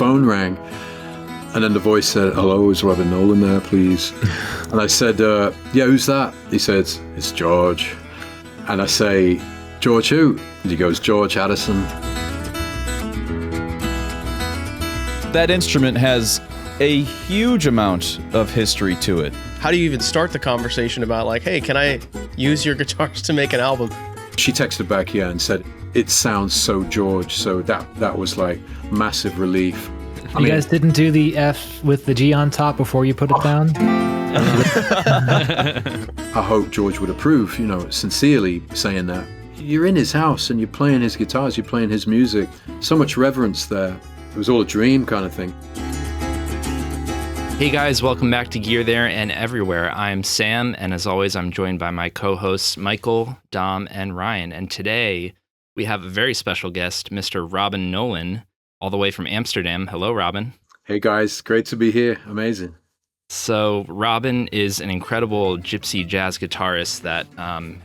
phone rang, and then the voice said, "Hello, is Robin Nolan there, please?" And I said, "Yeah, who's that?" He said, "It's George." And I say, "George who?" And he goes, "George Addison." That instrument has a huge amount of history to it. How do you even start the conversation about like, hey, can I use your guitars to make an album? She texted back, yeah, and said, "It sounds so George." So that was like massive relief. You guys didn't do the F with the G on top before you put it down? I hope George would approve, sincerely saying that. You're in his house and you're playing his guitars, you're playing his music. So much reverence there. It was all a dream kind of thing. Hey guys, welcome back to Gear There and Everywhere. I'm Sam, and as always, I'm joined by my co-hosts Michael, Dom, and Ryan. And today we have a very special guest, Mr. Robin Nolan, all the way from Amsterdam. Hello, Robin. Hey guys, great to be here. Amazing. So Robin is an incredible gypsy jazz guitarist that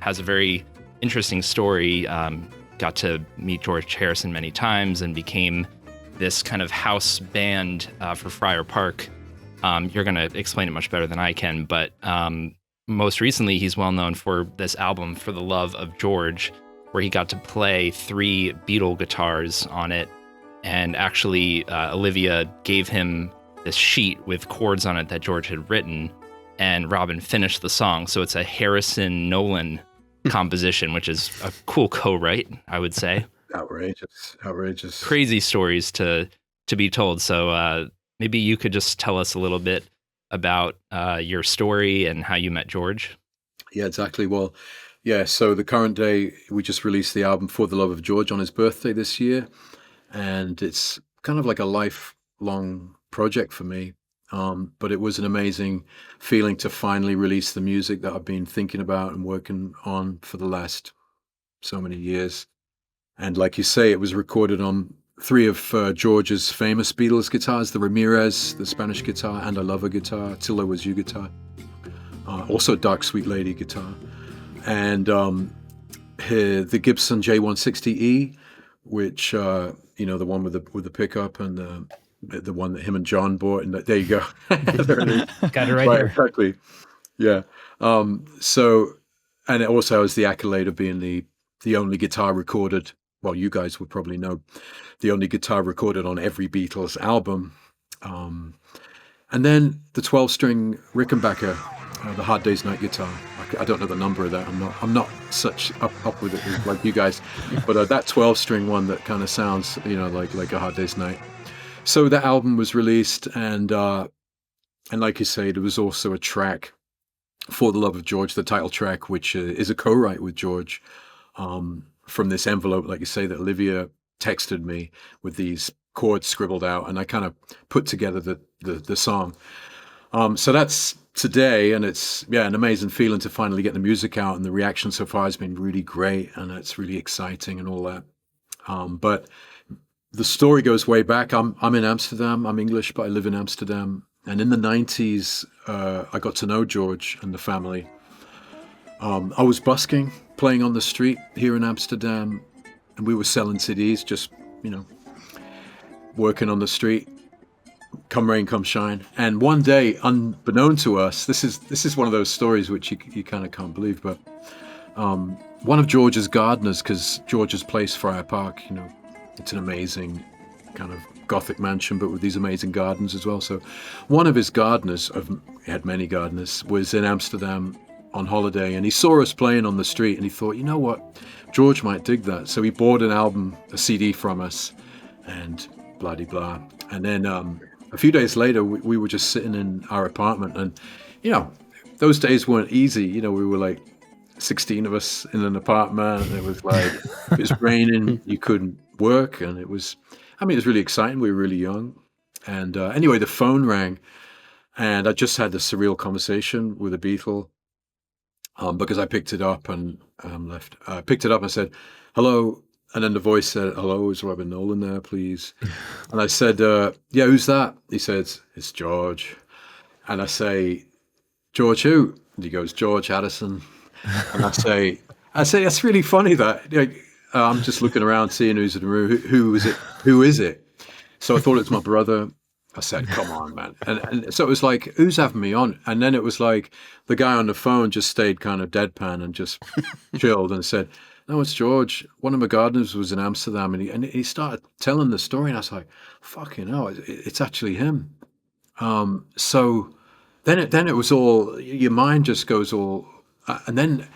has a very interesting story. Got to meet George Harrison many times and became this kind of house band for Friar Park. You're going to explain it much better than I can, but most recently he's well known for this album, For the Love of George, where he got to play 3 Beatles guitars on it. And actually, Olivia gave him this sheet with chords on it that George had written, and Robin finished the song. So it's a Harrison Nolan composition, which is a cool co-write, I would say. Outrageous. Crazy stories to be told. So maybe you could just tell us a little bit about your story and how you met George. Yeah, exactly. Well, yeah, so the current day, we just released the album For the Love of George on his birthday this year. And it's kind of like a lifelong project for me. But it was an amazing feeling to finally release the music that I've been thinking about and working on for the last so many years. And like you say, it was recorded on 3 of George's famous Beatles guitars, the Ramirez, the Spanish guitar, and I Love a guitar, Till I Was You guitar. Also Dark Sweet Lady guitar. And the Gibson J-160e, which, the one with the pickup and the one that him and John bought. And there you go. There it is. Got it right there. Exactly. Yeah. And it also has the accolade of being the only guitar recorded. Well, you guys would probably know, the only guitar recorded on every Beatles album. And then the 12-string Rickenbacker, the Hard Day's Night guitar. I don't know the number of that. I'm not such up with it like you guys, but that 12-string one that kind of sounds, like a Hard Day's Night. So that album was released, and like you say, there was also a track, For the Love of George, the title track, which is a co-write with George, from this envelope, like you say, that Olivia texted me with these chords scribbled out, and I kind of put together the song. So that's today, and it's an amazing feeling to finally get the music out, and the reaction so far has been really great, and it's really exciting and all that. But the story goes way back. I'm in Amsterdam. I'm English, but I live in Amsterdam. And in the 90s, I got to know George and the family. I was busking, playing on the street here in Amsterdam, and we were selling CDs, just, working on the street. Come rain, come shine. And one day, unbeknown to us, this is one of those stories which you kind of can't believe, but one of George's gardeners, because George's place, Friar Park, it's an amazing kind of Gothic mansion, but with these amazing gardens as well. So one of his gardeners, he had many gardeners, was in Amsterdam on holiday, and he saw us playing on the street, and he thought, you know what, George might dig that. So he bought a CD from us, and blah-de-blah. And then a few days later, we were just sitting in our apartment, and, those days weren't easy. We were like 16 of us in an apartment, and it was like, it was raining, you couldn't work, and it was really exciting. We were really young. And anyway, the phone rang, and I just had this surreal conversation with a Beatle, because I picked it up and left. I picked it up and said, "Hello." And then the voice said, "Hello, is Robin Nolan there, please?" And I said, "Yeah, who's that?" He says, "It's George." And I say, "George who?" And he goes, "George Addison." And I say, "That's really funny that I'm just looking around, seeing who's in the room. Who is it? Who is it?" So I thought it's my brother. I said, come on, man. And so it was like, who's having me on? And then it was like the guy on the phone just stayed kind of deadpan and just chilled and said, no, it's George. One of my gardeners was in Amsterdam, and he started telling the story, and I was like, fucking hell, it's actually him. So then it was all, your mind just goes all, and then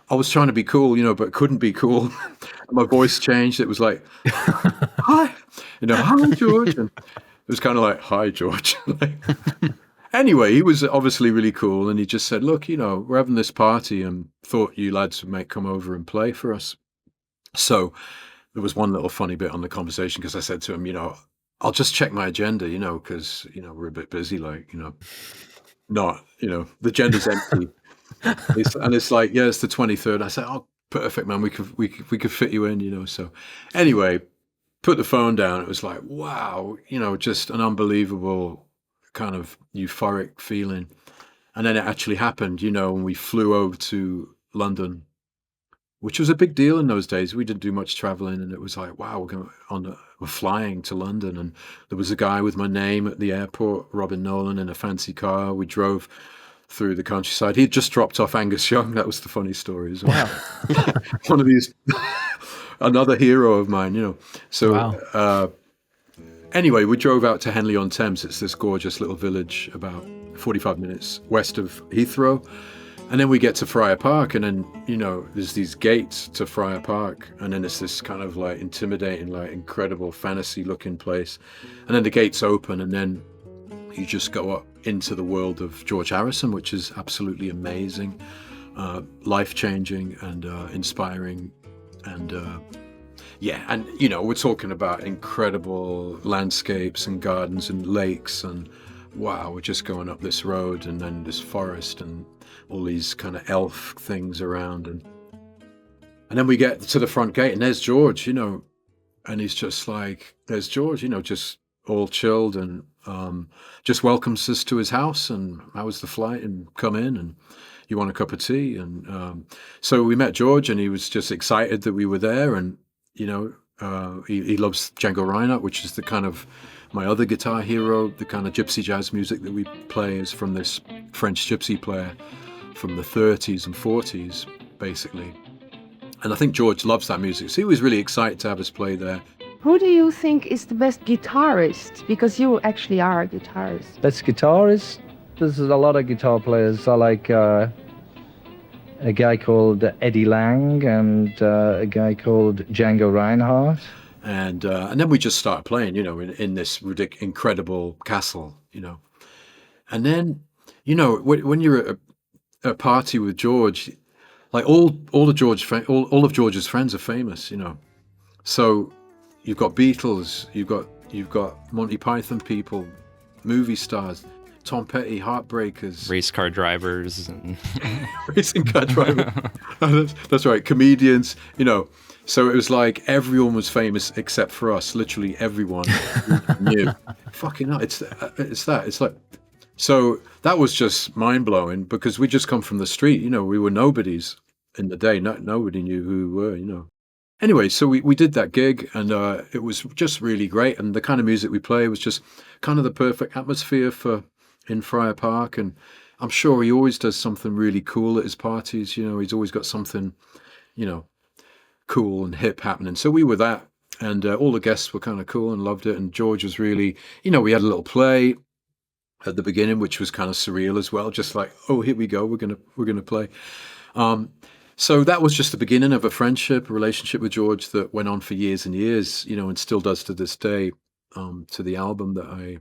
I was trying to be cool, but couldn't be cool. My voice changed. It was like, hi, hi, George. And it was kind of like, hi, George. Anyway, he was obviously really cool, and he just said, look, we're having this party and thought you lads might come over and play for us. So there was one little funny bit on the conversation, because I said to him, I'll just check my agenda, because, we're a bit busy, not, the agenda's empty. It's like, yeah, it's the 23rd. I said, oh, perfect, man. We could fit you in, So anyway, put the phone down. It was like, wow, just an unbelievable kind of euphoric feeling. And then it actually happened, and we flew over to London, which was a big deal in those days. We didn't do much traveling, and it was like, wow, we're flying to London. And there was a guy with my name at the airport, Robin Nolan, in a fancy car. We drove through the countryside. He had just dropped off Angus Young. That was the funny story as well. Wow. One of these, another hero of mine, So wow. Anyway, we drove out to Henley-on-Thames. It's this gorgeous little village about 45 minutes west of Heathrow. And then we get to Friar Park, and then, there's these gates to Friar Park. And then it's this kind of like intimidating, like incredible fantasy looking place. And then the gates open, and then you just go up into the world of George Harrison, which is absolutely amazing, life-changing and inspiring. And and we're talking about incredible landscapes and gardens and lakes, and wow, we're just going up this road, and then this forest and all these kind of elf things around, and then we get to the front gate, and there's George, and he's just like, there's George, just all chilled, and just welcomes us to his house, and how was the flight, and come in, and you want a cup of tea, and so we met George, and he was just excited that we were there, and he loves Django Reinhardt, which is the kind of my other guitar hero. The kind of gypsy jazz music that we play is from this French gypsy player from the 30s and 40s, basically. And I think George loves that music, so he was really excited to have us play there. Who do you think is the best guitarist? Because you actually are a guitarist. Best guitarist? There's a lot of guitar players. I like a guy called Eddie Lang and a guy called Django Reinhardt. And then we just started playing, in this incredible castle, And then, when you're at a party with George, like all of George's friends are famous, So you've got Beatles, you've got Monty Python people, movie stars, Tom Petty, Heartbreakers, race car drivers, and racing car drivers. That's right, comedians, So it was like everyone was famous except for us. Literally everyone knew. Fucking hell, it's that. It's like, so that was just mind blowing, because we just come from the street. We were nobodies in the day. Nobody knew who we were. Anyway, so we did that gig, and it was just really great. And the kind of music we play was just kind of the perfect atmosphere in Friar Park. And I'm sure he always does something really cool at his parties. He's always got something, cool and hip happening. So we were that, and all the guests were kind of cool and loved it. And George was really, we had a little play at the beginning, which was kind of surreal as well. Just like, oh, here we go, we're gonna play. So that was just the beginning of a friendship, a relationship with George that went on for years and years, and still does to this day. To the album that I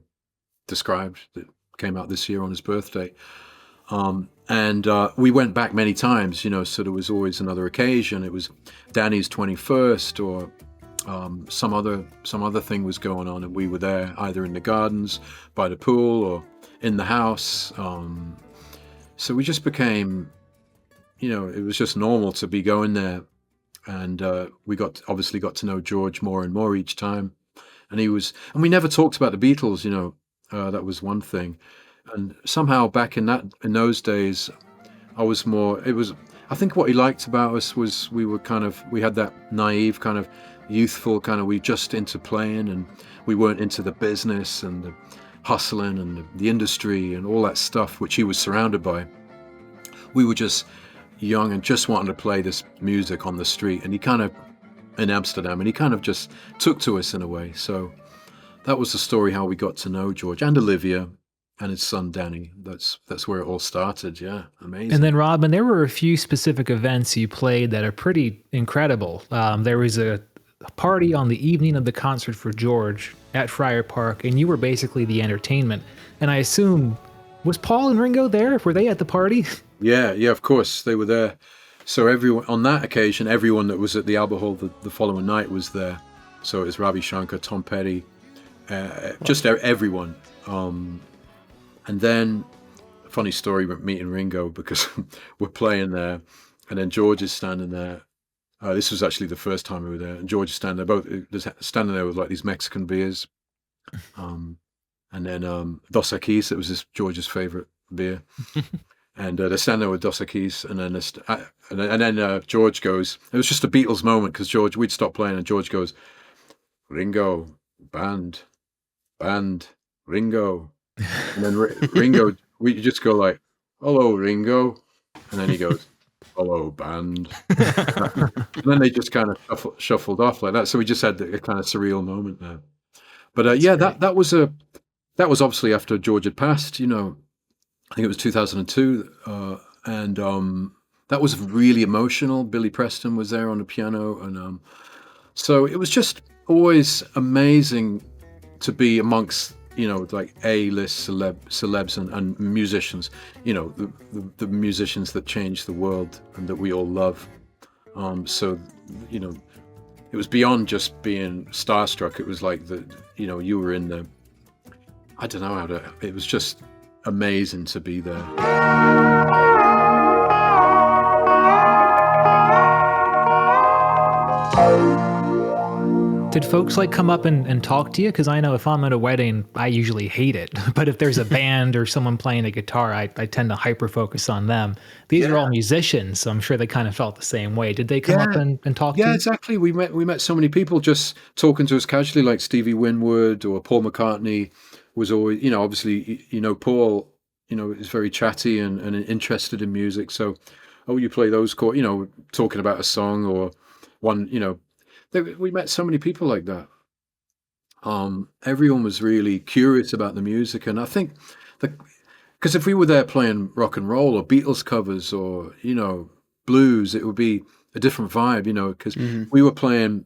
described that came out this year on his birthday. And we went back many times, so there was always another occasion. It was Danny's 21st, or some other thing was going on, and we were there either in the gardens, by the pool, or in the house. So we just became, it was just normal to be going there. And we obviously got to know George more and more each time. And we never talked about the Beatles, that was one thing. And somehow back in those days, I think what he liked about us was we had that naive kind of youthful kind of. We just into playing, and we weren't into the business and the hustling and the industry and all that stuff which he was surrounded by. We were just young and just wanted to play this music on the street, and he kind of in Amsterdam, and he kind of just took to us in a way. So that was the story how we got to know George and Olivia and his son Danny. That's where it all started. Yeah, amazing. And then Robin, there were a few specific events you played that are pretty incredible. There was a party on the evening of the concert for George at Friar Park, and you were basically the entertainment. And I assume, was Paul and Ringo there? Were they at the party? Yeah, of course they were there. So everyone on that occasion, everyone that was at the Albert Hall the following night was there. So it was Ravi Shankar, Tom Petty, just everyone. And then, funny story about meeting Ringo, because we're playing there, and then George is standing there. This was actually the first time we were there, and George is standing there, standing there with like these Mexican beers, and then Dos Equis, it was George's favorite beer, and they're standing there with Dos Equis, and then George goes. It was just a Beatles moment because we'd stopped playing, and George goes, "Ringo, band, Ringo." And then Ringo, we just go like, "Hello, Ringo," and then he goes, "Hello, band." And then they just kind of shuffled off like that. So we just had a kind of surreal moment there. But yeah, that was obviously after George had passed. You know, I think it was 2002, and that was really emotional. Billy Preston was there on the piano, and so it was just always amazing to be amongst, you know, like A-list celebs and musicians, you know, the musicians that change the world and that we all love. So, you know, it was beyond just being starstruck. It was like you know, you were in the, I don't know it was just amazing to be there. Did folks like come up and talk to you? Because I know if I'm at a wedding, I usually hate it. But if there's a band or someone playing a guitar, I tend to hyper focus on them. These are all musicians, so I'm sure they kind of felt the same way. Did they come up and talk to you? Yeah, exactly. We met so many people just talking to us casually, like Stevie Winwood or Paul McCartney was always, you know, obviously, you know, Paul, you know, is very chatty and interested in music. So, you play those chords, you know, talking about a song or one, you know. We met so many people like that. Everyone was really curious about the music, and I think because if we were there playing rock and roll or Beatles covers or, you know, blues, it would be a different vibe, you know, because we were playing.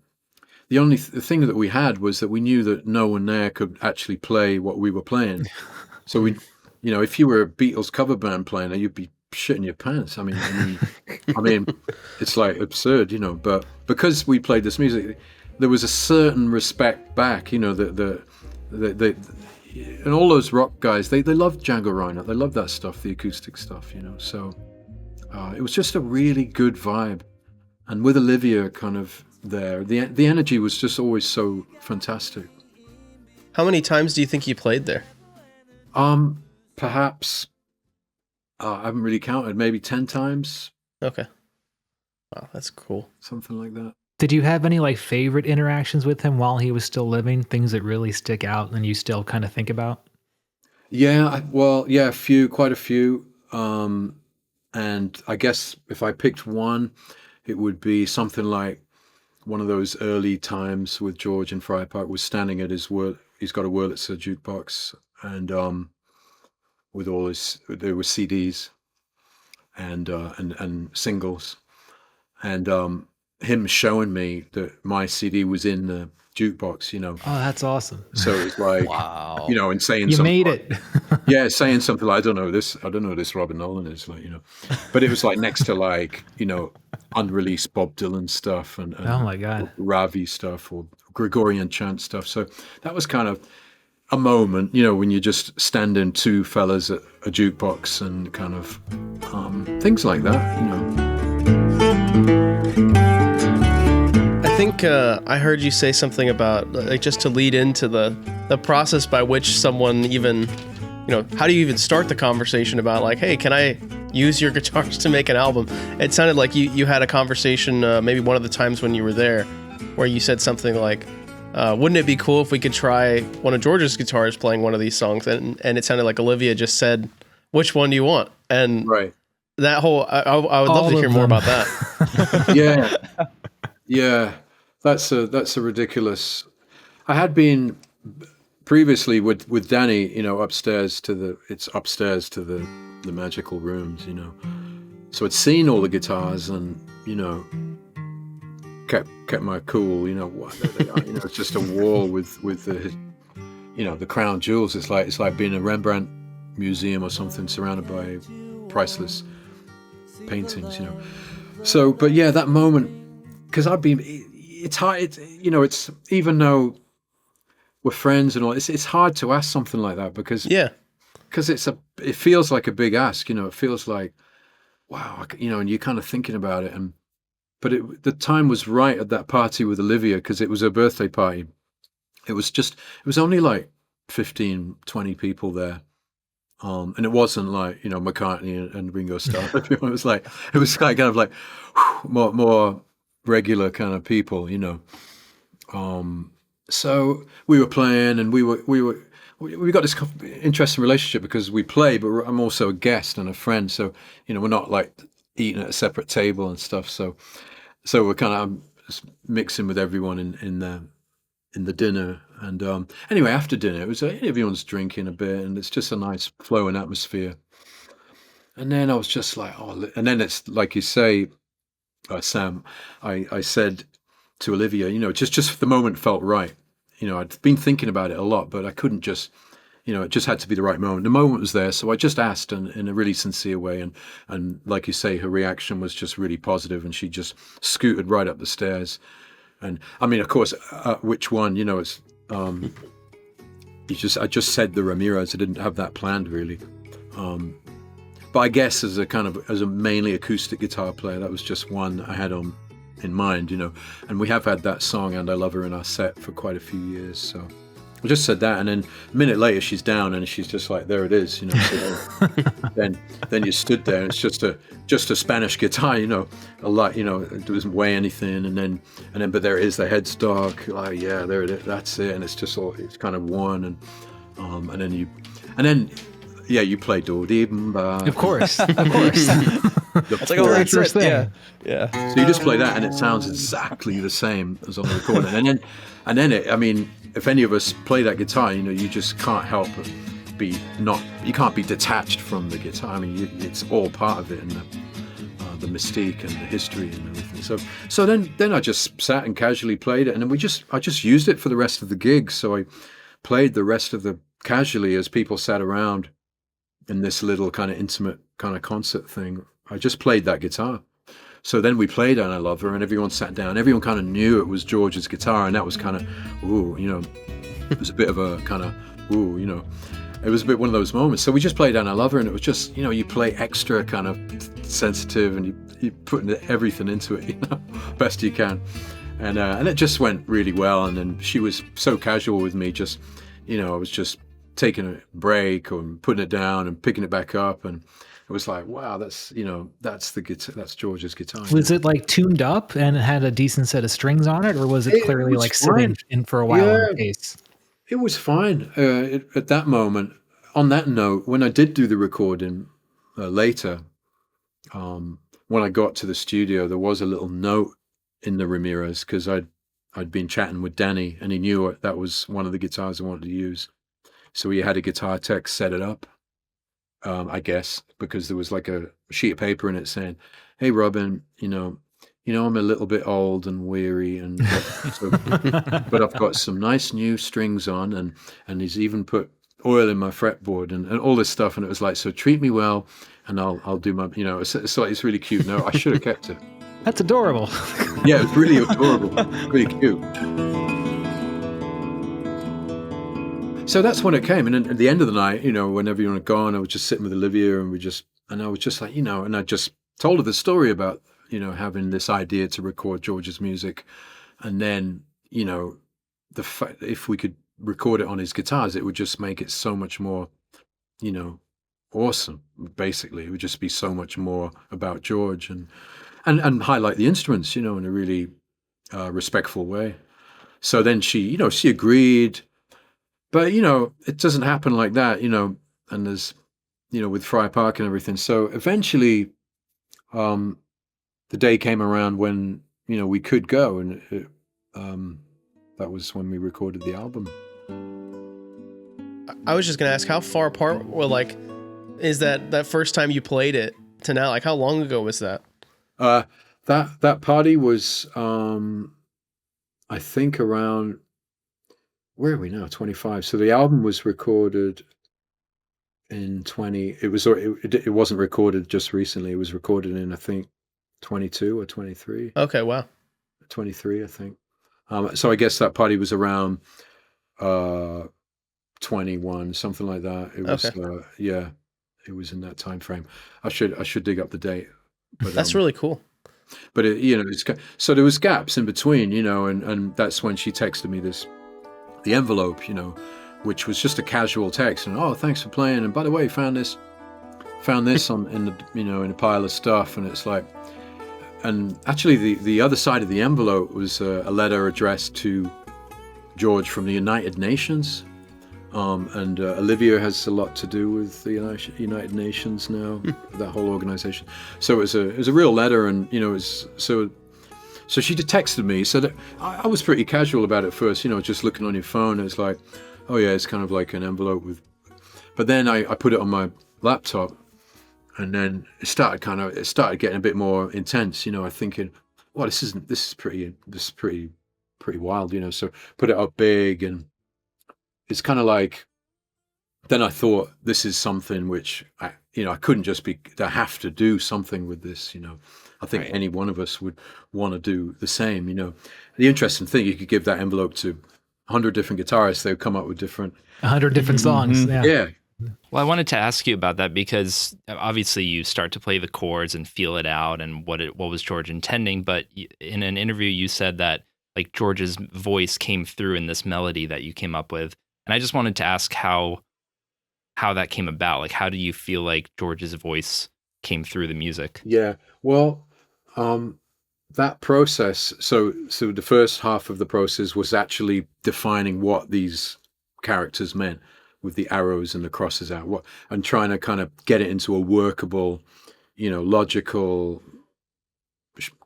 The thing that we had was that we knew that no one there could actually play what we were playing. So we, you know, if you were a Beatles cover band playing, you'd be shitting your pants. I mean, it's like absurd, you know. But because we played this music, there was a certain respect back, you know. And all those rock guys, they loved Django Reinhardt. They loved that stuff, the acoustic stuff, you know. So it was just a really good vibe. And with Olivia kind of there, the energy was just always so fantastic. How many times do you think you played there? Perhaps. I haven't really counted, maybe 10 times. Okay. Wow, that's cool. Something like that. Did you have any like favorite interactions with him while he was still living? Things that really stick out and you still kind of think about? Yeah, quite a few. And I guess if I picked one, it would be something like one of those early times with George in Friar Park was standing at his he's got a Wurlitzer jukebox, and with all there were CDs and singles, and him showing me that my CD was in the jukebox, you know. Oh, that's awesome. So it's like, Wow. you know, and saying You something made like, it. yeah, saying something like, I don't know who this Robin Nolan is, like, you know. But it was like next to like, you know, unreleased Bob Dylan stuff and Oh my God. Ravi stuff or Gregorian chant stuff. So that was kind of a moment, you know, when you're just standing two fellas at a jukebox and kind of things like that, you know. I think I heard you say something about, like, just to lead into the process by which someone even, you know, how do you even start the conversation about like, hey, can I use your guitars to make an album? It sounded like you had a conversation maybe one of the times when you were there where you said something like, wouldn't it be cool if we could try one of George's guitars playing one of these songs? And it sounded like Olivia just said, which one do you want? And Right. that whole, I would love to hear more about that. Yeah. That's a ridiculous. I had been previously with Danny, upstairs to the magical rooms, So I'd seen all the guitars and, kept my cool, what they are, it's just a wall with the, the crown jewels. It's like being in a Rembrandt museum or something surrounded by priceless paintings, So, but yeah, that moment, because it's hard, it's even though we're friends and all, it's hard to ask something like that because it feels like a big ask, it feels like, wow, and you're kind of thinking about it, but the time was right at that party with Olivia because it was her birthday party. It was only like 15, 20 people there. And it wasn't like, McCartney and Ringo Starr. It was like kind of like more regular kind of people, So we were playing and we got this interesting relationship because we play, but I'm also a guest and a friend. So, we're not like eating at a separate table and stuff. So we're kind of mixing with everyone in the dinner. And anyway, after dinner, it was everyone's drinking a bit and it's just a nice flowing atmosphere. And then I was just like, and then it's like you say, Sam, I said to Olivia, just the moment felt right. I'd been thinking about it a lot, but I couldn't just, it just had to be the right moment. The moment was there. So I just asked in a really sincere way. And like you say, her reaction was just really positive and she just scooted right up the stairs. And I mean, of course, which one, it's, I just said the Ramirez. I didn't have that planned really. But I guess as a mainly acoustic guitar player, that was just one I had in mind, and we have had that song and I Love Her in our set for quite a few years. So I just said that, and then a minute later she's down and she's just like, there it is, So then you stood there and it's just a Spanish guitar, a lot, it doesn't weigh anything, and then but there it is, the headstock, like, yeah, there it is, that's it, and it's just it's kind of worn, and then you play Do Di Ba. Of course. It's like, that's first it. thing. Yeah. So you just play that, and it sounds exactly the same as on the recording. And then it. I mean, if any of us play that guitar, you just can't help but you can't be detached from the guitar. I mean, it's all part of it, and the mystique and the history and everything. So then I just sat and casually played it, and then I just used it for the rest of the gig. So I played the rest of the casually as people sat around in this little kind of intimate kind of concert thing. I just played that guitar. So then we played And I Love Her, and everyone sat down. Everyone kind of knew it was George's guitar, and that was kind of, it was a bit of a kind of, it was a bit one of those moments. So we just played And I Love Her, and it was just, you play extra kind of sensitive, and you put everything into it, best you can. And it just went really well. And then she was so casual with me, just, I was just taking a break or putting it down and picking it back up, and it was like, wow, that's the guitar, that's George's guitar. Was it like tuned up and it had a decent set of strings on it, or was it clearly like sitting in for a while in the case? It was fine at that moment. On that note, when I did do the recording later, when I got to the studio, there was a little note in the Ramirez because I'd been chatting with Danny, and he knew that was one of the guitars I wanted to use. So he had a guitar tech set it up, I guess, because there was like a sheet of paper in it saying, "Hey, Robin, I'm a little bit old and weary, but I've got some nice new strings on, and he's even put oil in my fretboard and all this stuff." And it was like, so treat me well, and I'll do my, it's really cute. No, I should have kept it. That's adorable. Yeah, it's really adorable, really cute. So that's when it came. And then at the end of the night, when everyone had gone, I was just sitting with Olivia, and I was just like, and I just told her the story about, having this idea to record George's music. And then, the fact if we could record it on his guitars, it would just make it so much more, awesome. Basically, it would just be so much more about George and highlight the instruments, in a really respectful way. So then she agreed, but it doesn't happen like that, and there's, with Friar Park and everything. So eventually, the day came around when, we could go, and that was when we recorded the album. I was just gonna ask, how far apart, well, like, is that first time you played it to now? Like, how long ago was that? That party was, I think around, where are we now? 25. So the album was recorded in 20. It wasn't recorded just recently. It was recorded in, I think, 22 or 23. Okay, wow. 23, I think. So I guess that party was around 21, something like that. It was, Okay. yeah, it was in that time frame. I should dig up the date. But, That's really cool. But so there was gaps in between, and that's when she texted me the envelope, which was just a casual text, and oh, thanks for playing, and by the way, found this in a pile of stuff, and it's like, and actually the other side of the envelope was a letter addressed to George from the United Nations, and Olivia has a lot to do with the United Nations now, that whole organization. So it was a real letter, and so she texted me. So that I was pretty casual about it first, just looking on your phone. It's like, oh yeah, it's kind of like an envelope with. But then I put it on my laptop, and then it started getting a bit more intense. I'm thinking, well, this is pretty wild, So put it up big, and it's kind of like, then I thought, this is something which I couldn't just be, I have to do something with this, I think any one of us would want to do the same, The interesting thing, you could give that envelope to 100 different guitarists, they would come up with 100 different songs. Yeah. Well, I wanted to ask you about that because obviously you start to play the chords and feel it out and what was George intending. But in an interview, you said that like George's voice came through in this melody that you came up with. And I just wanted to ask how that came about. Like, how do you feel like George's voice came through the music? Yeah. Well, that process. So the first half of the process was actually defining what these characters meant with the arrows and the crosses out, and trying to kind of get it into a workable, logical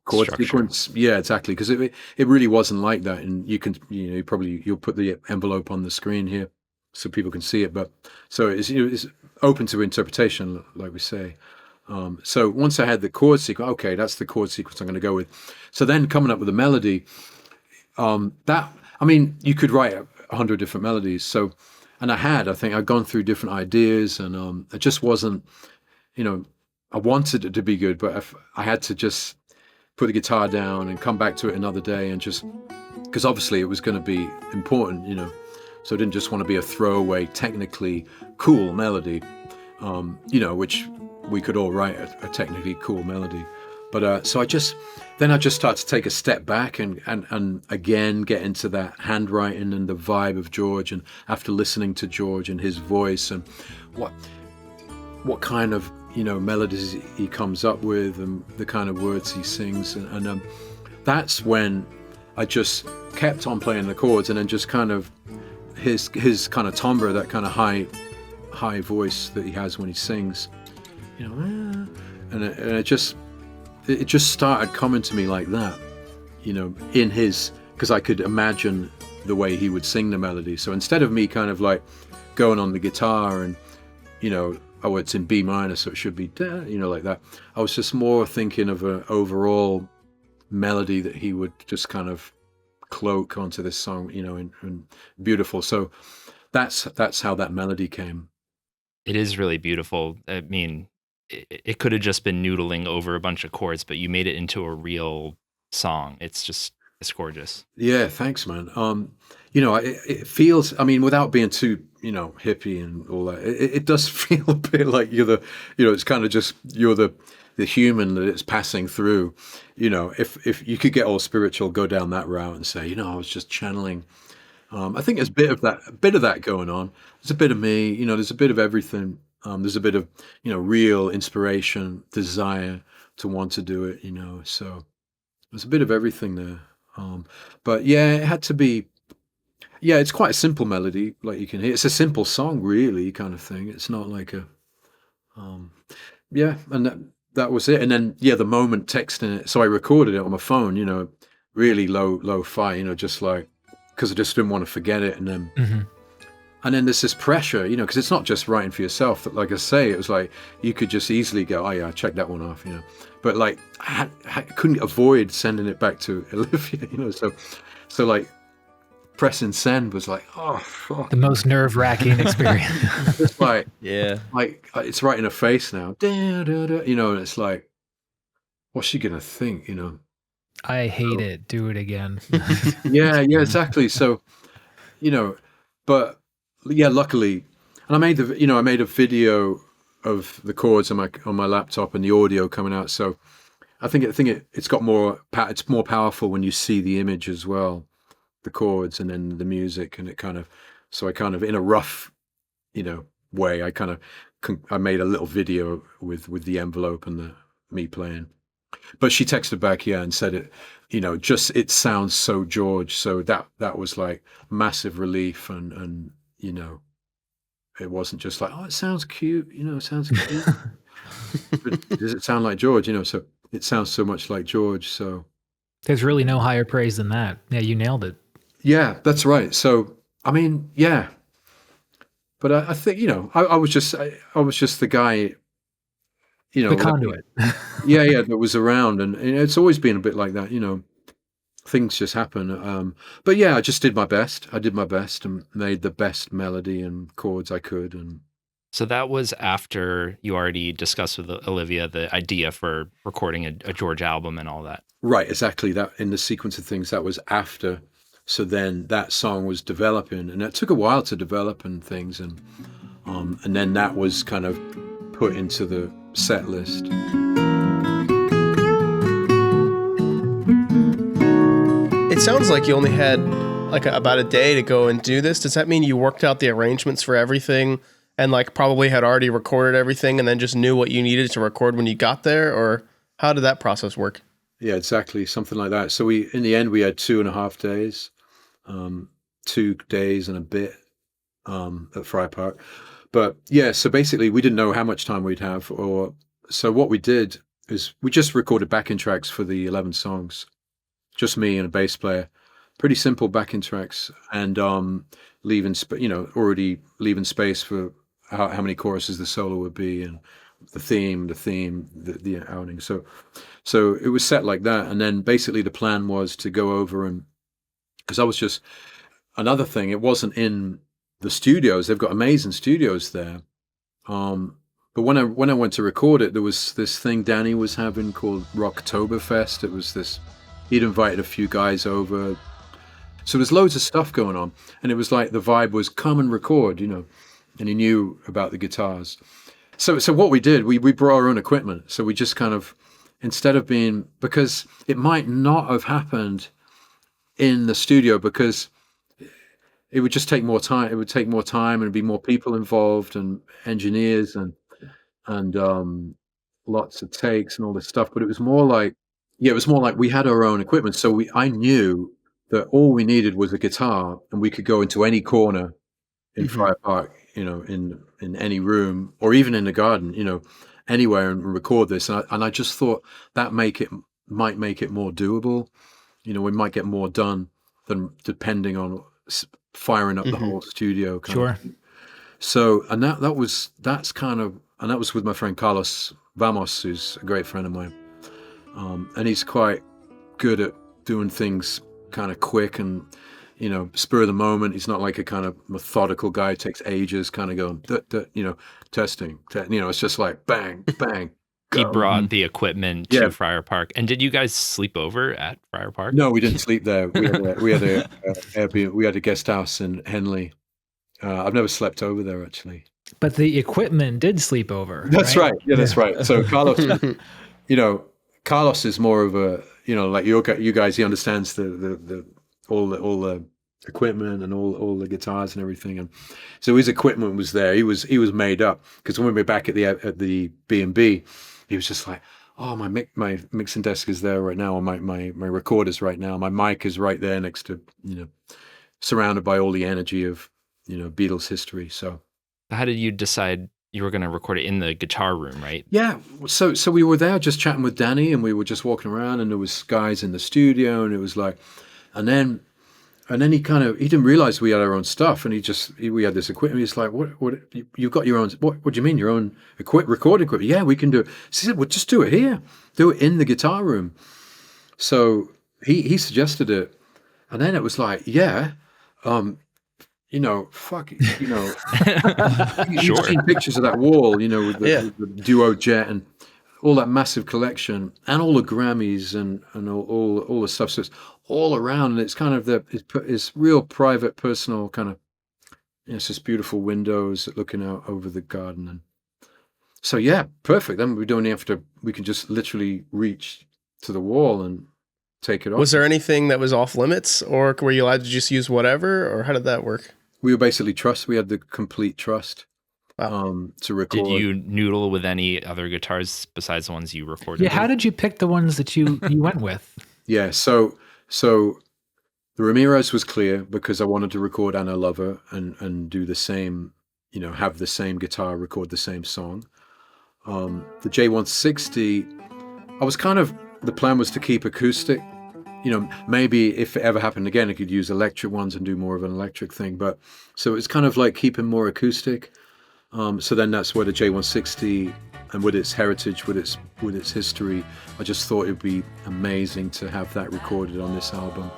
chord sequence. Yeah, exactly. Because it really wasn't like that. And you can, you'll put the envelope on the screen here so people can see it. But so it's open to interpretation, like we say. So once I had the chord sequence, okay, that's the chord sequence I'm going to go with. So then coming up with a melody, you could write 100 different melodies. So, and I think I'd gone through different ideas, and it just wasn't, I wanted it to be good, but I had to just put the guitar down and come back to it another day, and just, because obviously it was going to be important, so I didn't just want to be a throwaway, technically cool melody, which we could all write a technically cool melody. But so I just start to take a step back and again get into that handwriting and the vibe of George, and after listening to George and his voice and what kind of melodies he comes up with and the kind of words he sings, and that's when I just kept on playing the chords, and then just kind of his kind of timbre, that kind of high voice that he has when he sings, and it just started coming to me like that, in his, because I could imagine the way he would sing the melody. So instead of me kind of like going on the guitar and, oh, it's in B minor, so it should be, like that, I was just more thinking of an overall melody that he would just kind of cloak onto this song, and beautiful. So that's how that melody came. It is really beautiful. I mean, it could have just been noodling over a bunch of chords, but you made it into a real song. It's gorgeous. Yeah, thanks, man. It feels, without being too, hippie and all that, it does feel a bit like you're the, it's kind of just, you're the human that it's passing through. If you could get all spiritual, go down that route and say, I was just channeling. I think there's a bit of that going on. There's a bit of me, there's a bit of everything. There's a bit of, real inspiration, desire to want to do it, so there's a bit of everything there. But yeah, it had to be. Yeah, it's quite a simple melody, like you can hear. It's a simple song, really, kind of thing. It's not like a. Yeah, and that was it. And then the moment texting it. So I recorded it on my phone. Really low fi. Just like because I just didn't want to forget it. And then and then there's this pressure, because it's not just writing for yourself. That, like I say, it was like you could just easily go, oh yeah, check that one off. But like I couldn't avoid sending it back to Olivia. So like. Pressing send was like, oh, fuck. The most nerve-wracking experience. It's like, Yeah. like it's right in her face now. Da, da, da, and it's like, what's she gonna think? I hate it. Do it again. Yeah, exactly. So, but yeah, luckily, and I made I made a video of the chords on my laptop and the audio coming out. So, I think it's got it's more powerful when you see the image as well. The chords and then the music, and so I kind of in a rough way I made a little video with the envelope and me playing, but she texted back and said it it sounds so George, so that was like massive relief, and it wasn't just like, oh, it sounds cute, it sounds cute. But does it sound like George? So it sounds so much like George. So there's really no higher praise than that. Yeah, you nailed it. Yeah, that's right. So, I mean, yeah, but I think I was just the guy, the conduit. yeah, that was around, and it's always been a bit like that. Things just happen. But yeah, I just did my best. I did my best and made the best melody and chords I could. And so that was after you already discussed with Olivia the idea for recording a George album and all that. Right, exactly. That in the sequence of things, that was after. So then that song was developing, and it took a while to develop and things, and then that was kind of put into the set list. It sounds like you only had like about a day to go and do this. Does that mean you worked out the arrangements for everything and like probably had already recorded everything and then just knew what you needed to record when you got there? Or how did that process work? Yeah, exactly. Something like that. So in the end, we had 2.5 days. 2 days and a bit at Friar Park, but yeah. So basically, we didn't know how much time we'd have, so what we did is we just recorded backing tracks for the 11 songs, just me and a bass player. Pretty simple backing tracks, and already leaving space for how many choruses the solo would be, and the theme, the outing. So it was set like that, and then basically the plan was to go over and. Because I was just another thing. It wasn't in the studios. They've got amazing studios there. But when I went to record it, there was this thing Danny was having called Rocktoberfest. It was this. He'd invited a few guys over, so there's loads of stuff going on, and it was like the vibe was come and record, and he knew about the guitars. So what we did, we brought our own equipment. So we just kind of instead of being because it might not have happened in the studio because it would just take more time. It would take more time and be more people involved and engineers and lots of takes and all this stuff. But it was more like, we had our own equipment. So I knew that all we needed was a guitar and we could go into any corner in Friar Park, in any room or even in the garden, anywhere and record this. And I just thought that might make it more doable. We might get more done than depending on firing up the whole studio. Sure. So, and that was with my friend Carlos Vamos, who's a great friend of mine. And he's quite good at doing things kind of quick and, spur of the moment. He's not like a kind of methodical guy. It takes ages kind of going, testing. It's just like bang, bang. He brought the equipment to Friar Park. And did you guys sleep over at Friar Park? No, we didn't sleep there. We had a Airbnb. We had a guest house in Henley. I've never slept over there actually. But the equipment did sleep over. That's right. Yeah, that's right. So Carlos, Carlos is more of a, like you guys. He understands the all the equipment and all the guitars and everything, and so his equipment was there. He was made up because when we were back at the B&B. He was just like, oh, my mixing desk is there right now, or my recorder's right now. My mic is right there next to, surrounded by all the energy of, Beatles history. So How did you decide you were going to record it in the guitar room, right? yeah, so we were there just chatting with Danny, and we were just walking around, and there was guys in the studio, and it was like, and then he didn't realize we had our own stuff, and we had this equipment. He's like, what you've got your own, what do you mean your own recording equipment? Yeah, we can do it. So he said, well, just do it here, do it in the guitar room. So he suggested it, and then it was like, yeah, fuck, you've seen pictures of that wall, with the Duo Jet and all that massive collection and all the Grammys and all the stuff. So it's all around, and it's kind of it's real private, personal kind of, it's just beautiful windows looking out over the garden. And so, yeah, perfect. Then we don't have to, we can just literally reach to the wall and take it off. Was there anything that was off limits, or were you allowed to just use whatever, or how did that work? We were basically we had the complete trust. Wow. To record. Did you noodle with any other guitars besides the ones you recorded? Yeah, how did you pick the ones that you went with? Yeah, so the Ramirez was clear because I wanted to record Anna Lover and do the same, have the same guitar, record the same song. The J-160, I was the plan was to keep acoustic. Maybe if it ever happened again, I could use electric ones and do more of an electric thing. But so it's kind of like keeping more acoustic. So then that's where the J-160, and with its heritage, with its history, I just thought it'd be amazing to have that recorded on this album.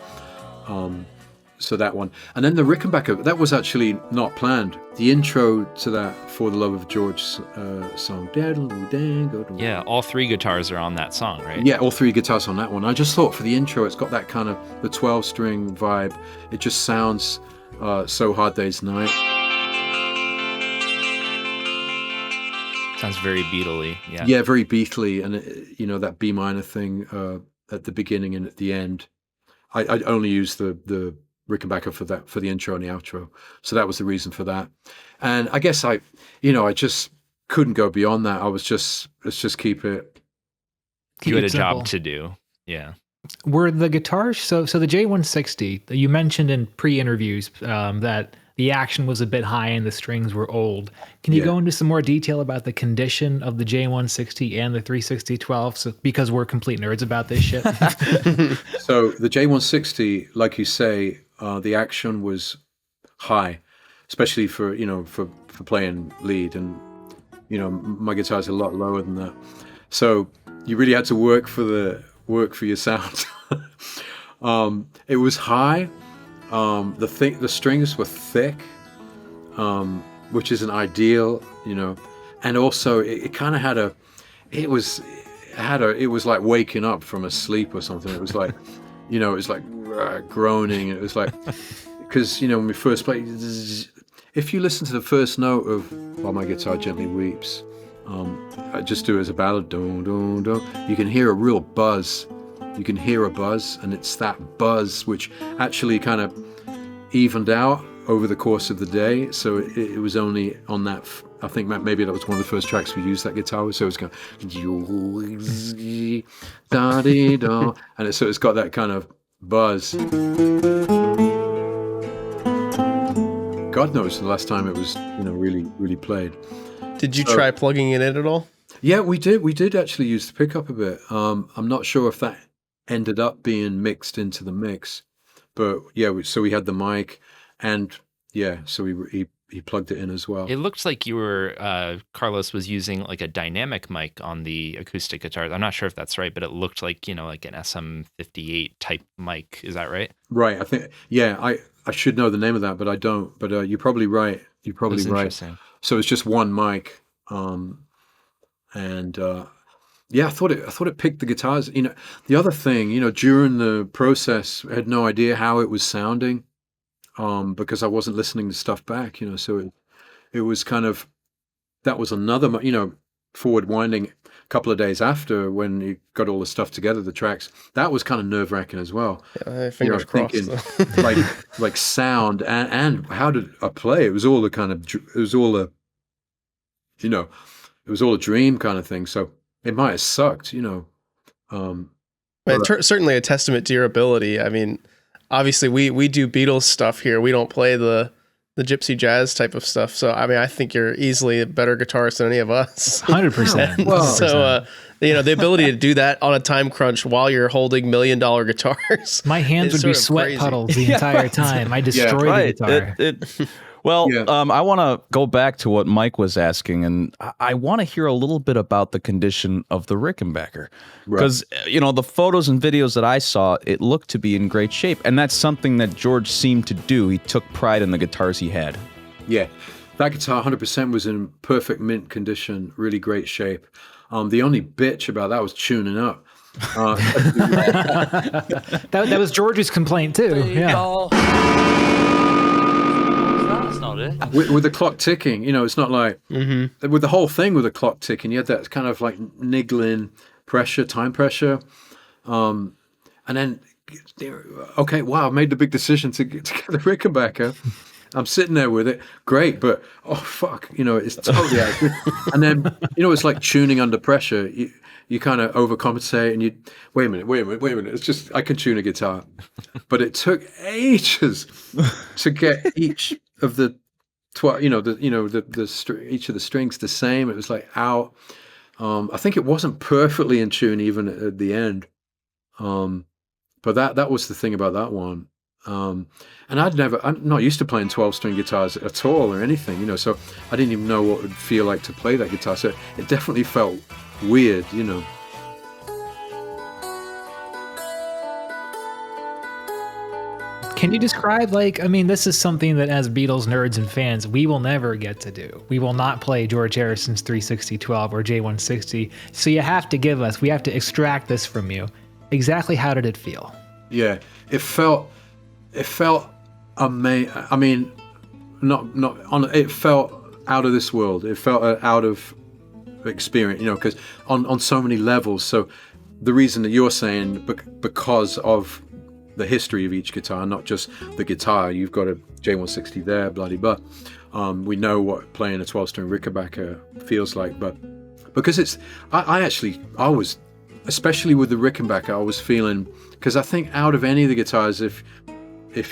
So that one, and then the Rickenbacker, that was actually not planned. The intro to that For the Love of George song. Yeah, all three guitars are on that song, right? Yeah, all three guitars on that one. I just thought for the intro, it's got that kind of the 12-string vibe. It just sounds so Hard Day's Night. Sounds very Beatle-y, yeah. Yeah, very Beatle-y, and that B minor thing at the beginning and at the end. I only used the Rickenbacker for the intro and the outro, so that was the reason for that. And I guess I just couldn't go beyond that. Let's just keep it. You had a simple. job to do, yeah. Were the guitars so the J-160? You mentioned in pre-interviews that the action was a bit high and the strings were old. Can you go into some more detail about the condition of the J-160 and the 360-12? Because we're complete nerds about this shit. So the J-160, like you say, the action was high, especially for playing lead, and my guitar's a lot lower than that. So you really had to work for your sound. It was high. The strings were thick, which isn't ideal, and also it kind of it was like waking up from a sleep or something. It was like, it was like groaning. It was like, because when we first played, if you listen to the first note of While My Guitar Gently Weeps, I just do it as a ballad, dun, dun, dun, you can hear a real buzz. You can hear a buzz, and it's that buzz which actually kind of evened out over the course of the day. So it was only on that. I think maybe that was one of the first tracks we used that guitar with. So it was going, and so it's got that kind of buzz. God knows the last time it was really, really played. Did you try plugging it in at all? Yeah, we did. We did actually use the pickup a bit. I'm not sure if that ended up being mixed into the mix, but yeah, so we had the mic, and so he plugged it in as well. It looked like you were Carlos was using like a dynamic mic on the acoustic guitars. I'm not sure if that's right, but it looked like like an SM58 type mic. Is that right? Right. I think I should know the name of that, but I don't. But you're probably right. You're probably right. So it's just one mic, and I thought it picked the guitars. The other thing, during the process, I had no idea how it was sounding, because I wasn't listening to stuff back. So it was kind of, that was another, forward winding. A couple of days after, when you got all the stuff together, the tracks, that was kind of nerve wracking as well. Yeah, fingers crossed. Thinking, like sound and how did I play? It was all a dream kind of thing. So it might have sucked, you know. Certainly a testament to your ability. I mean, obviously we do Beatles stuff here. We don't play the gypsy jazz type of stuff. So I mean, I think you're easily a better guitarist than any of us. 100%. Well, So you know, the ability to do that on a time crunch while you're holding $1 million guitars. My hands is would be sort of sweat crazy. puddles the entire time. I destroy the guitar. Well, Yeah. I want to go back to what Mike was asking, and I want to hear a little bit about the condition of the Rickenbacker. Because, you know, the photos and videos that I saw, it looked to be in great shape. And that's something that George seemed to do. He took pride in the guitars he had. Yeah, that guitar 100% was in perfect mint condition, really great shape. The only bitch about that was tuning up. That was George's complaint too. Yeah. That's not it. With the clock ticking, you know, it's not like with the whole thing with the clock ticking, you had that kind of like niggling pressure, time pressure, and then okay, wow, I made the big decision to get the Rickenbacker. I'm sitting there with it, great, but oh fuck, you know, it's totally out. And then you know, it's like tuning under pressure. You kind of overcompensate, and you wait a minute. It's just I can tune a guitar, but it took ages to get each of the each of the strings the same. It was like out. I think it wasn't perfectly in tune even at the end, but that was the thing about that one. And I'm not used to playing 12-string guitars at all or anything, you know, so I didn't even know what it would feel like to play that guitar. So it definitely felt weird, you know. Can you describe, like, I mean, this is something that as Beatles nerds and fans, we will never get to do. We will not play George Harrison's 360-12 or J-160. So you have to we have to extract this from you. Exactly how did it feel? Yeah, it felt amazing. I mean, it felt out of this world. It felt out of experience, you know, because on so many levels. So the reason that you're saying because of the history of each guitar, not just the guitar. You've got a J160 there, bloody but. We know what playing a 12-string Rickenbacker feels like, but because I was, especially with the Rickenbacker, I was feeling, because I think out of any of the guitars, if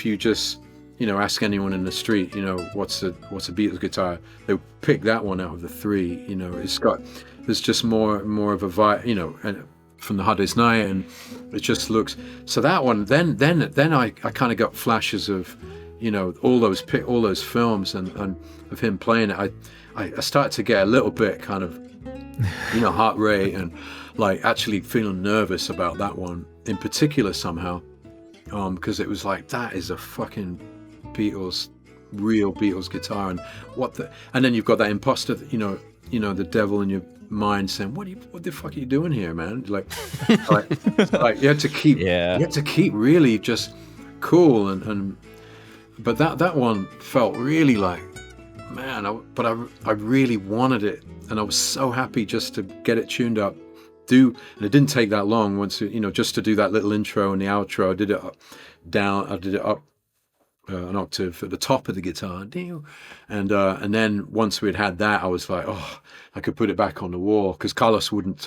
you just, you know, ask anyone in the street, you know, what's a Beatles guitar, they'll pick that one out of the three. You know, there's just more of a vibe, you know, and from the Hard Day's Night, and it just looks, so that one, then I kind of got flashes of, you know, all those films and of him playing it. I started to get a little bit kind of, you know, heart rate and like actually feeling nervous about that one in particular somehow, because it was like, that is a fucking real Beatles guitar, and then you've got that imposter, you know, the devil in your mind saying, what the fuck are you doing here, man? Like you had to keep really just cool, and but that one felt really like, man, I really wanted it, and I was so happy just to get it tuned up. And it didn't take that long once, you know, just to do that little intro and the outro. I did it up an octave at the top of the guitar, and then once we'd had that, I was like, oh, I could put it back on the wall, because Carlos wouldn't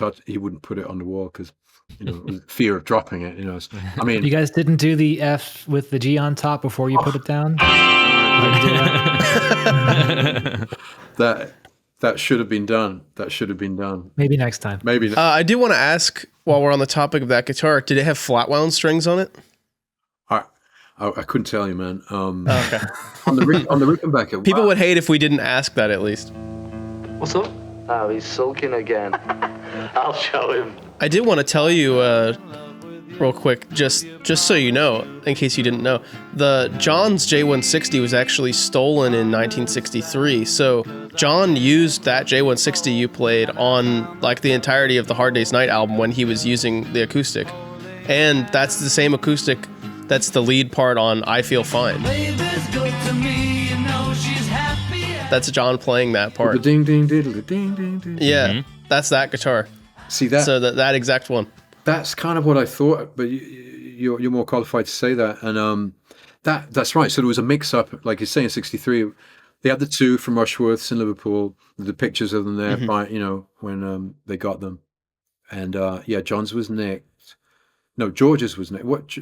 put it on the wall because, you know, it was fear of dropping it, you know. I mean, you guys didn't do the F with the G on top before you put it down? That should have been done. Maybe next time. Maybe. I do want to ask, while we're on the topic of that guitar, did it have flat wound strings on it? I couldn't tell you, man. Okay. on the Rickenbacker. People would hate if we didn't ask that at least. What's up? Oh, he's sulking again. I'll show him. I did want to tell you real quick, just so you know, in case you didn't know, the John's J160 was actually stolen in 1963. So John used that J160 you played on like the entirety of the Hard Day's Night album when he was using the acoustic, and that's the same acoustic. That's the lead part on I Feel Fine. That's John playing that part. The ding ding diddle ding ding ding. Yeah, that's that guitar. See that? So that exact one. That's kind of what I thought, but you're more qualified to say that. And that's right. So there was a mix-up, like you're saying, 63. They had the two from Rushworth's in Liverpool. The pictures of them there, you know, when they got them. and yeah, John's was nicked. No, George's was nicked. What?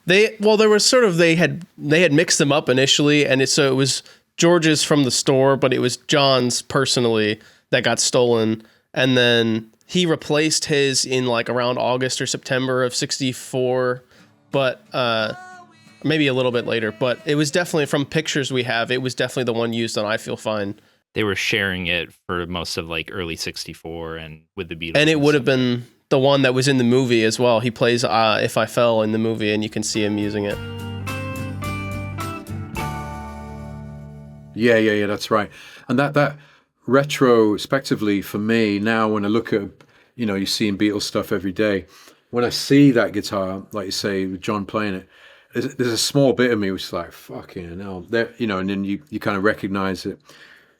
There was sort of they had mixed them up initially, and so it was George's from the store, but it was John's personally that got stolen, and then he replaced his in like around August or September of '64, but maybe a little bit later. But it was definitely, from pictures we have, it was definitely the one used on I Feel Fine. They were sharing it for most of like early '64 and with the Beatles, and it would have been the one that was in the movie as well. He plays If I Fell in the movie, and you can see him using it. Yeah, that's right. And that retrospectively for me now, when I look at, you're seeing Beatles stuff every day. When I see that guitar, like you say, with John playing it, there's a small bit of me which is like, fucking hell, and then you kind of recognize it.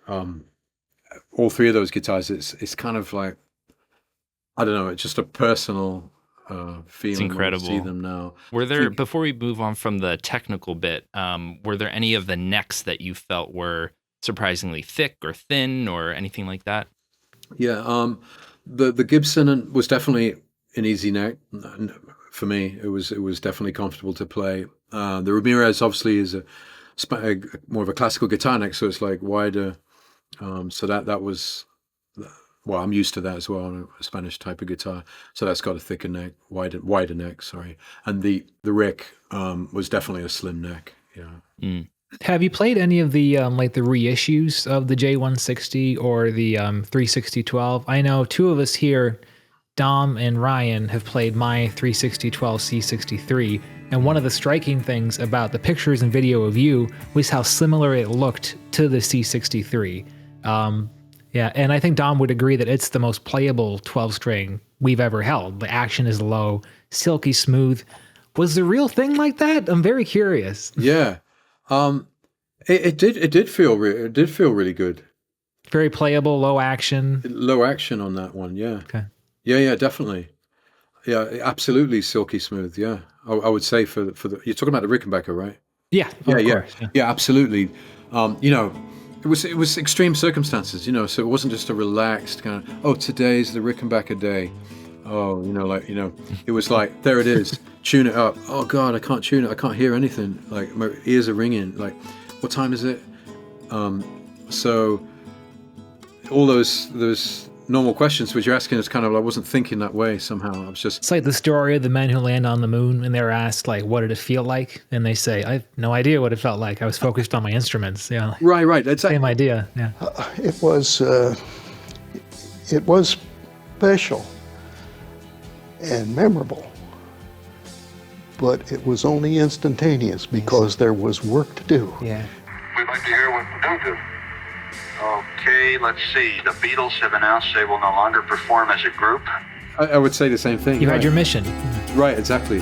All three of those guitars, it's kind of like, I don't know, it's just a personal feeling. It's incredible. When I see them now. Were there, before we move on from the technical bit, were there any of the necks that you felt were surprisingly thick or thin or anything like that? Yeah, the Gibson was definitely an easy neck for me. It was definitely comfortable to play. The Ramirez obviously is more of a classical guitar neck, so it's like wider. So that was, well, I'm used to that as well on a Spanish type of guitar. So that's got a thicker neck, wider neck. Sorry, and the Rick was definitely a slim neck. Yeah. Mm. Have you played any of the like the reissues of the J160 or the 36012? I know two of us here, Dom and Ryan, have played my 36012 C63, and one of the striking things about the pictures and video of you was how similar it looked to the C63. Yeah, and I think Dom would agree that it's the most playable 12-string we've ever held. The action is low, silky smooth. Was the real thing like that? I'm very curious. Yeah, it did feel really good. Very playable, low action. Low action on that one, yeah. Okay. Yeah, definitely. Yeah, absolutely silky smooth. Yeah, I would say for the you're talking about the Rickenbacker, right? Yeah, of course. Yeah, absolutely. It was extreme circumstances, so it wasn't just a relaxed kind of, oh, today's the Rickenbacker day. Oh, it was like, there it is, tune it up. Oh God, I can't tune it. I can't hear anything. Like my ears are ringing. Like, what time is it? So all those normal questions which you're asking is kind of, I wasn't thinking that way somehow. I was just. It's like the story of the men who land on the moon, and they're asked like, "What did it feel like?" And they say, "I have no idea what it felt like. I was focused on my instruments." Yeah, right. That's same idea. Yeah, it was special and memorable, but it was only instantaneous because there was work to do. Yeah. We'd like to hear what they'll do. Okay, let's see. The Beatles have announced they will no longer perform as a group. I would say the same thing. You had your mission. Right, exactly.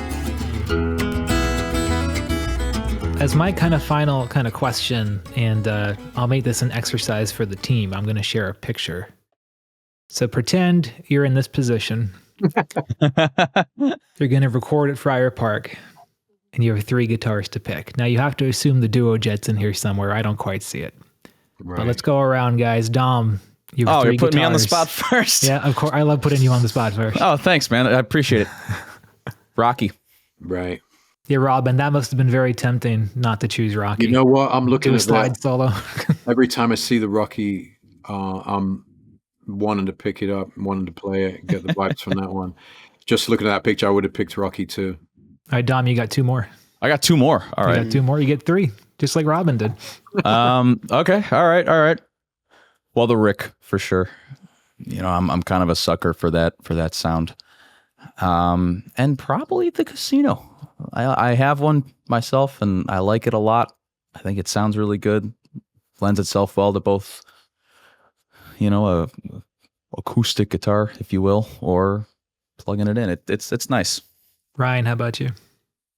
As my kind of final kind of question, and I'll make this an exercise for the team, I'm going to share a picture. So pretend you're in this position. You're going to record at Friar Park, and you have 3 guitars to pick. Now you have to assume the duo jet's in here somewhere. I don't quite see it. Right. But let's go around, guys. Dom, you have 3 you're putting guitars. me on the spot first. Yeah, of course. I love putting you on the spot first. Oh, thanks, man. I appreciate it. Rocky. Right. Yeah, Robin, that must have been very tempting not to choose Rocky. You know what? I'm looking at slide that. solo. Every time I see the Rocky, I'm wanting to pick it up, wanting to play it, get the vibes from that one. Just looking at that picture, I would have picked Rocky too. All right, Dom, you got 2 more. I got 2 more. All right. You got 2 more. You get 3, just like Robin did. Okay. All right. Well, the Rick for sure. I'm kind of a sucker for that sound. And probably the Casino. I have one myself, and I like it a lot. I think it sounds really good. Lends itself well to both, a acoustic guitar, if you will, or plugging it in. It's nice. Ryan, how about you?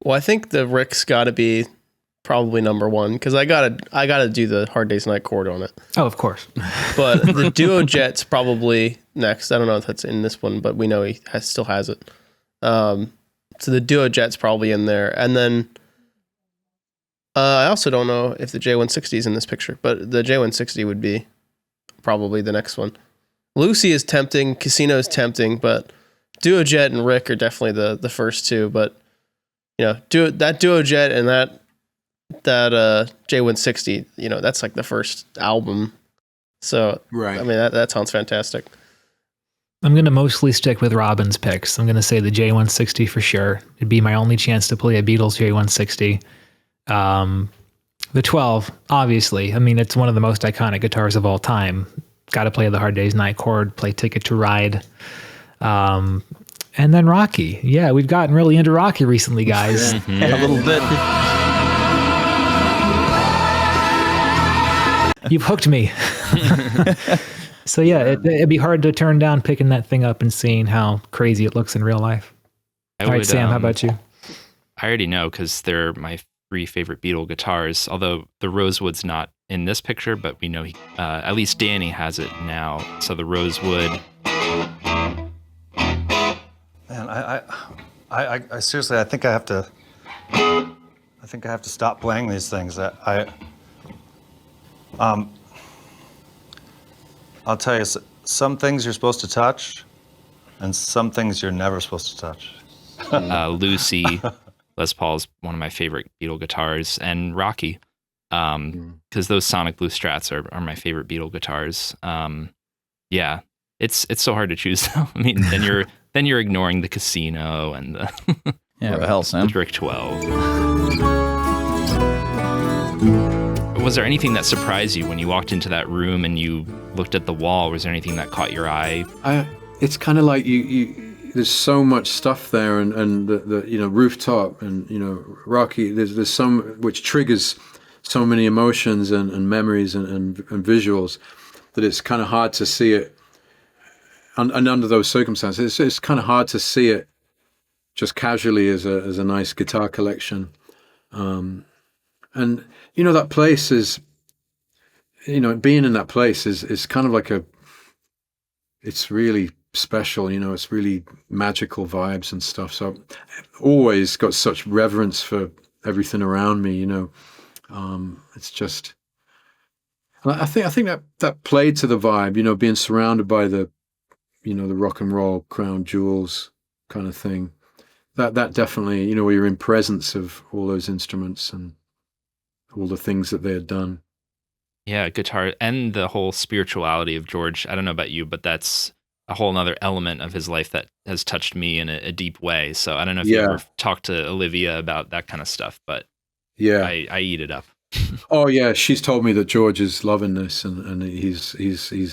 Well, I think the Rick's got to be probably number 1 because I gotta do the Hard Day's Night chord on it. Oh, of course. But the Duo Jet's probably next. I don't know if that's in this one, but we know he still has it. So the Duo Jet's probably in there, and then I also don't know if the J160 is in this picture, but the J160 would be probably the next one. Lucy is tempting, Casino is tempting, but Duo Jet and Rick are definitely the first two, but that Duo Jet and that J160, that's like the first album. So Right. I mean that sounds fantastic. I'm going to mostly stick with Robin's picks. I'm going to say the J160 for sure. It'd be my only chance to play a Beatles J160. The 12, obviously. I mean, it's one of the most iconic guitars of all time. Got to play the Hard Day's Night chord, play Ticket to Ride. And then Rocky. Yeah, we've gotten really into Rocky recently, guys. A little bit. You've hooked me. So yeah, it'd be hard to turn down picking that thing up and seeing how crazy it looks in real life. All right, Sam, how about you? I already know because they're my 3 favorite Beatle guitars, although the Rosewood's not in this picture, but we know at least Danny has it now. So the Rosewood. Man, I seriously, I think I have to stop playing these things. I'll tell you, some things you're supposed to touch, and some things you're never supposed to touch. Lucy, Les Paul's one of my favorite Beatle guitars, and Rocky, because those Sonic Blue Strats are my favorite Beatle guitars. Yeah, it's so hard to choose. I mean, then you're ignoring the Casino and the the hell, Sam. the Brick 12. Was there anything that surprised you when you walked into that room and you looked at the wall? Was there anything that caught your eye? It's kind of like there's so much stuff there, and the rooftop, and Rocky. There's some which triggers so many emotions and memories and visuals that it's kind of hard to see it. And under those circumstances, it's kind of hard to see it just casually as a nice guitar collection. And that place is, being in that place is kind of like it's really special, it's really magical vibes and stuff. So I've always got such reverence for everything around me, it's just, I think that played to the vibe, being surrounded by the rock and roll crown jewels kind of thing. That definitely, where you're in presence of all those instruments and all the things that they had done. Yeah, guitar and the whole spirituality of George. I don't know about you, but that's a whole other element of his life that has touched me in a deep way. So I don't know if you ever talked to Olivia about that kind of stuff, but yeah, I eat it up. Oh yeah, she's told me that George is loving this, and he's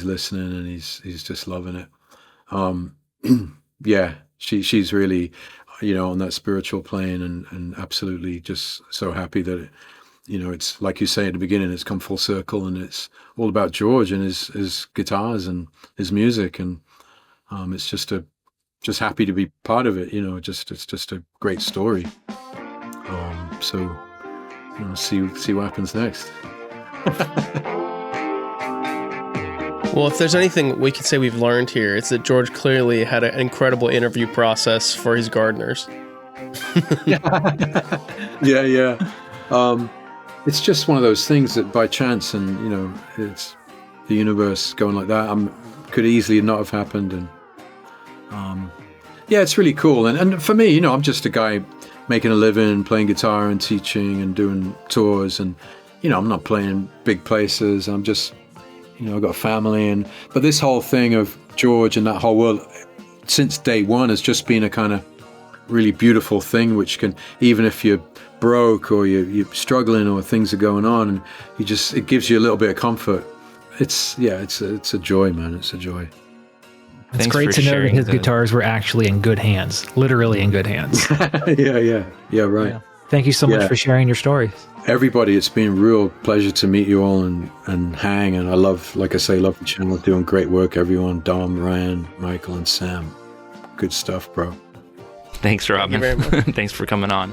listening, and he's just loving it. Yeah, she's really, on that spiritual plane, and absolutely just so happy that it, it's like you say at the beginning, it's come full circle, and it's all about George and his guitars and his music, and it's just happy to be part of it. It's just a great story. So see what happens next. Well, if there's anything we could say we've learned here, it's that George clearly had an incredible interview process for his gardeners. Yeah. It's just one of those things that by chance, and it's the universe going like that. Could easily not have happened, and yeah, it's really cool. And for me, I'm just a guy making a living, playing guitar and teaching and doing tours, and I'm not playing big places. I'm just, I've got a family, but this whole thing of George and that whole world since day one has just been a kind of really beautiful thing, which can, even if you're broke or you're struggling or things are going on, and it gives you a little bit of comfort. It's a joy, man. It's a joy. It's great to know that his guitars were actually in good hands, literally in good hands. Yeah, right. Yeah. Thank you so much for sharing your stories. Everybody, it's been a real pleasure to meet you all and hang. And I love the channel, doing great work, everyone. Dom, Ryan, Michael, and Sam. Good stuff, bro. Thanks, Robin. Thank you very much. Thanks for coming on.